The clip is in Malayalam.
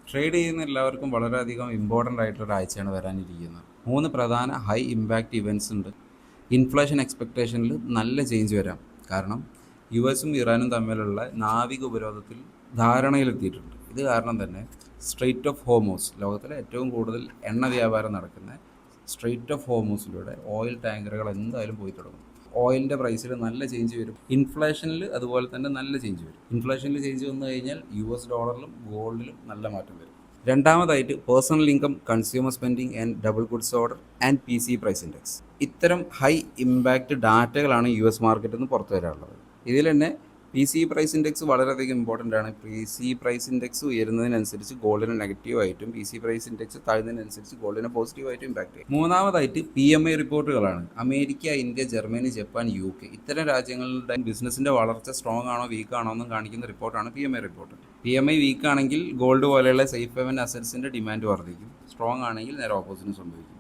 ട്രേഡ് ചെയ്യുന്ന എല്ലാവർക്കും വളരെയധികം ഇമ്പോർട്ടൻ്റ് ആയിട്ടുള്ള ആഴ്ചയാണ് വരാനിരിക്കുന്നത്. 3 പ്രധാന ഹൈ ഇമ്പാക്റ്റ് ഇവൻറ്റ്സ് ഉണ്ട്. ഇൻഫ്ലേഷൻ എക്സ്പെക്റ്റേഷനിൽ നല്ല ചേഞ്ച് വരാം. കാരണം US-ഉം ഇറാനും തമ്മിലുള്ള നാവിക ഉപരോധത്തിൽ ധാരണയിലെത്തിയിട്ടുണ്ട്. ഇത് കാരണം തന്നെ സ്ട്രെയ്റ്റ് ഓഫ് ഹോർമൂസ്, ലോകത്തിലെ ഏറ്റവും കൂടുതൽ എണ്ണ വ്യാപാരം നടക്കുന്ന സ്ട്രെയ്റ്റ് ഓഫ് ഹോർമൂസിലൂടെ ഓയിൽ ടാങ്കറുകൾ എന്തായാലും പോയി തുടങ്ങും. ഓയിലിൻ്റെ പ്രൈസിൽ നല്ല ചേഞ്ച് വരും. ഇൻഫ്ലേഷനിൽ അതുപോലെ തന്നെ നല്ല ചേഞ്ച് വരും. ഇൻഫ്ലേഷനിൽ ചേഞ്ച് വന്നു കഴിഞ്ഞാൽ US ഡോളറിലും ഗോൾഡിലും നല്ല മാറ്റം വരും. രണ്ടാമതായിട്ട് personal income, consumer spending and durable goods order and PCE price index. ഇത്തരം ഹൈ ഇമ്പാക്റ്റ് ഡാറ്റകളാണ് US മാർക്കറ്റിൽ നിന്ന് പുറത്തു വരാനുള്ളത്. ഇതിൽ തന്നെ PCE പ്രൈസ് ഇൻഡെക്സ് വളരെയധികം ഇമ്പോർട്ടൻ്റ് ആണ്. PCE പ്രൈസ് ഇൻഡെക്സ് ഉയരുന്നതിനനുസരിച്ച് ഗോൾഡിന് നെഗറ്റീവായിട്ടും PCE പ്രൈസ് ഇൻഡെക്സ് താഴ്ന്നതിനനുസരിച്ച് ഗോൾഡിന് പോസിറ്റീവായിട്ടും ഇമ്പാക്ട് ചെയ്യും. മൂന്നാമതായിട്ട് PMI റിപ്പോർട്ടുകളാണ്. America, India, Germany, Japan, UK ഇത്തരം രാജ്യങ്ങളുടെ ബിസിനസ്സിൻ്റെ വളർച്ച സ്ട്രോങ് ആണോ വീക്ക് ആണോ എന്നും കാണിക്കുന്ന റിപ്പോർട്ടാണ് PMI റിപ്പോർട്ട്. PMI വീക്ക് ആണെങ്കിൽ ഗോൾഡ് പോലെയുള്ള സേഫ് ഹേവൻ അസറ്റ്സിൻ്റെ ഡിമാൻഡ് വർദ്ധിക്കും. സ്ട്രോങ് ആണെങ്കിൽ നേരെ ഓപ്പോസിറ്റ് സംഭവിക്കും.